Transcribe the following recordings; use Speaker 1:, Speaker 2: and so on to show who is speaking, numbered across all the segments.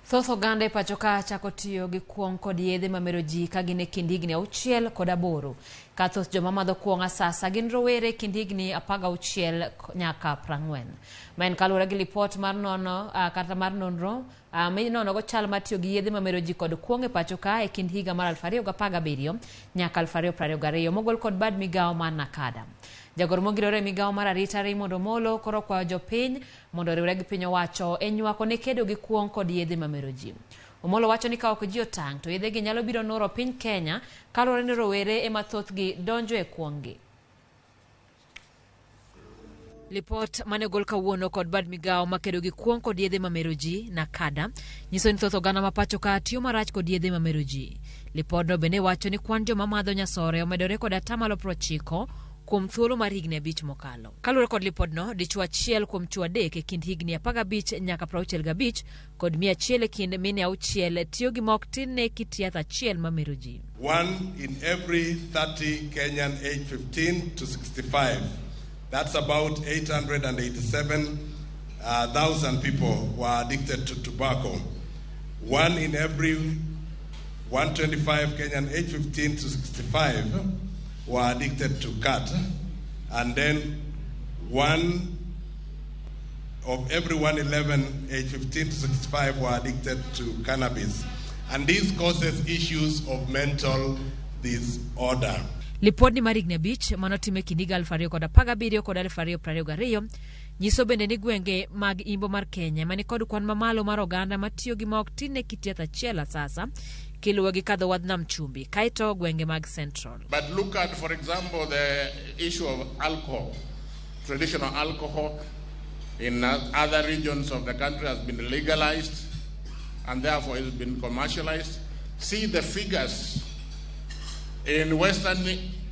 Speaker 1: Thoth oganda pacho ka chako tiyo gi kuong kod yedhe mamero ji ka gin e kind higni 6 kod 8. Ka thoth joma madho kuong asasa gin rowere kind higni 16 nyaka 40. Ma en kaluwore gi lipot mar nono kata mar nonro minono go chal mar tiyo gi yedhe mamero ji kod kuong e pacho ka e kind higa mar 2017 nyaka 2022 mogol kod bad migawo mar Nakada. Jagoro mogirore migawo mar arita Ramogi koro kwayo jopiny mondo riwre gi piny owacho e nywako ne kedo gi kuong kod yedhe mamero ji. Omolo wacho ni ka ok ji otang' to yedhe gi nyalo biro noro piny Kenya kaluwore ni rowere ema thoth gi donjo e kuong gi. Lipot mane ogol kawuono kod bad migawo makedo gi kuong kod yedhe mamero ji Nakada nyiso ni thoth oganda ma pacho ka tiyo marach kod yedhe mamero ji. Lipodno bende wacho ni kwan joma madho nyasore omedore kod 90% kuom thuolo mar higni 5 mokalo. Kaluwore kod lipodno, dichwo achiel kuom chwo 3 e kind higni 15 nyaka 65 kod 100 e kind mine 6 tiyo gi mok tin ne kit yath achiel mamero ji.
Speaker 2: 1 in every 30 Kenyan age 15 to 65. That's about 887,000 people were addicted to tobacco. 1 in every 125 Kenyan age 15 to 65 were addicted to cat, and then 1 of every 111 age 15 to 65 were addicted to cannabis, and this causes issues of mental disorder.
Speaker 1: Lipod ni mar higni 5 manotime kindiga 2017 kod 2022 nyiso bende ni gwenge mag Imbo mar Kenya mani kod kwan mamalo mar oganda matiyo gi mok tin ne kit yath achiel asasa kiluwa gi kadho wadh nam chumbi kaito gwenge mag Central.
Speaker 3: But look at, for example, the issue of alcohol. Traditional alcohol in other regions of the country has been legalized and therefore it's been commercialized. See the figures. In Western,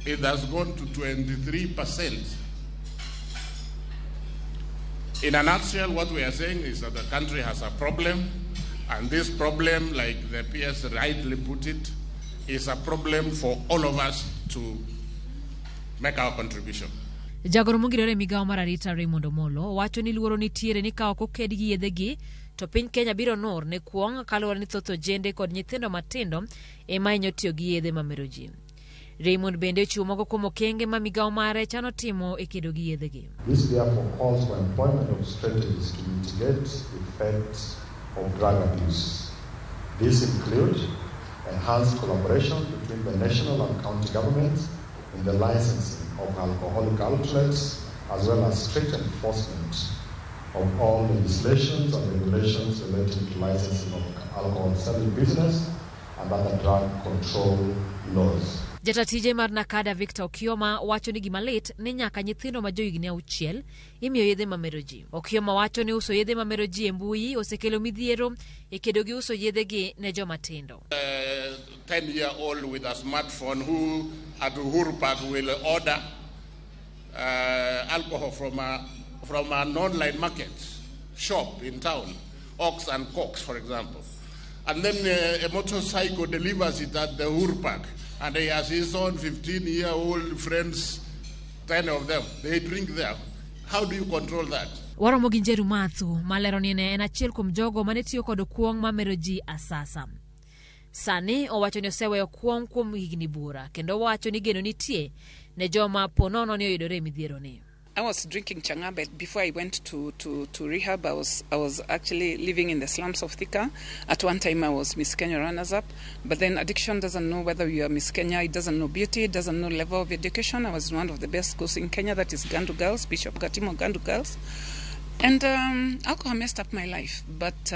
Speaker 3: it has gone to 23%. In a nutshell, what we are saying is that the country has a problem, and this problem, like the PS rightly put it, is a problem for all of us to make our contribution.
Speaker 1: Jagoro mogirore migawo mar arita Ramogi wacho ni luoro nitiere ni ka ok oked gi yedhe gi to piny Kenya biro nor ne kuong kaluwore ni thoth ojende kod nyithindo matindo ema inyo tiyo gi yedhe mamero ji. Raymond bende chiwo mogo kuom okenge ma migawo mare chano timo e kedo gi yedhe gi.
Speaker 4: This therefore calls for employment of strategies to mitigate effects of drug abuse. These include enhanced collaboration between the national and county governments in the licensing of alcoholic outlets, as well as strict enforcement of all legislations and regulations relating to licensing of alcohol selling business and other drug control laws.
Speaker 1: Jatatije mar Nakada Victor Okioma wacho ni gima lit ni nyaka nyithindo ma johigni 6 imiyo yedhe mamero ji. Okioma wacho ni uso yedhe mamero ji e mbui osekelo midhiero e kedo gi uso yedhe gi ne joma tindo.
Speaker 3: 10-year-old with a smartphone who at Uhuru Park will order alcohol from an online market shop in town, Ox and Cox, for example. And then a motorcycle delivers it at the Uhuru Park. And he has his own 15-year-old friends, 10 of them. They drink there. How do you control that?
Speaker 1: Ramogi njeru mathu malero ni en achiel kuom jogo mane tiyo kod kuong mamero ji asasa. Sani owacho ni oseweyo kuong kuom higni bura kendo wacho ni geno nitie ne joma ponono ni oyudore midhiero ni.
Speaker 5: I was drinking chang'ombe before I went to rehab. I was actually living in the slums of Thika. At one time I was Miss Kenya runners-up, but then addiction doesn't know whether you are Miss Kenya. It doesn't know beauty. It doesn't know level of education. I was one of the best schools in Kenya, that is Gandu Girls, Bishop Gatimo Gandu Girls. And alcohol messed up my life, but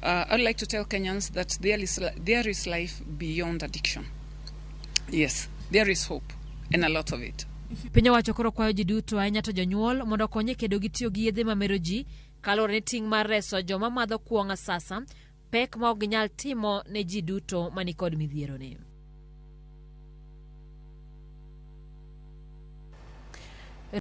Speaker 5: I'd like to tell Kenyans that there is life beyond addiction. Yes, there is hope, and a lot of it.
Speaker 1: Piny owacho koro kwayo ji duto ahinya to jonyuol mondo okonye kedo gi tiyo gi yedhe mamero ji kaluwore ni ting' mar reso joma madho kuong asasa pek ma ok ginyal timo ne ji duto mani kod midhiero ni.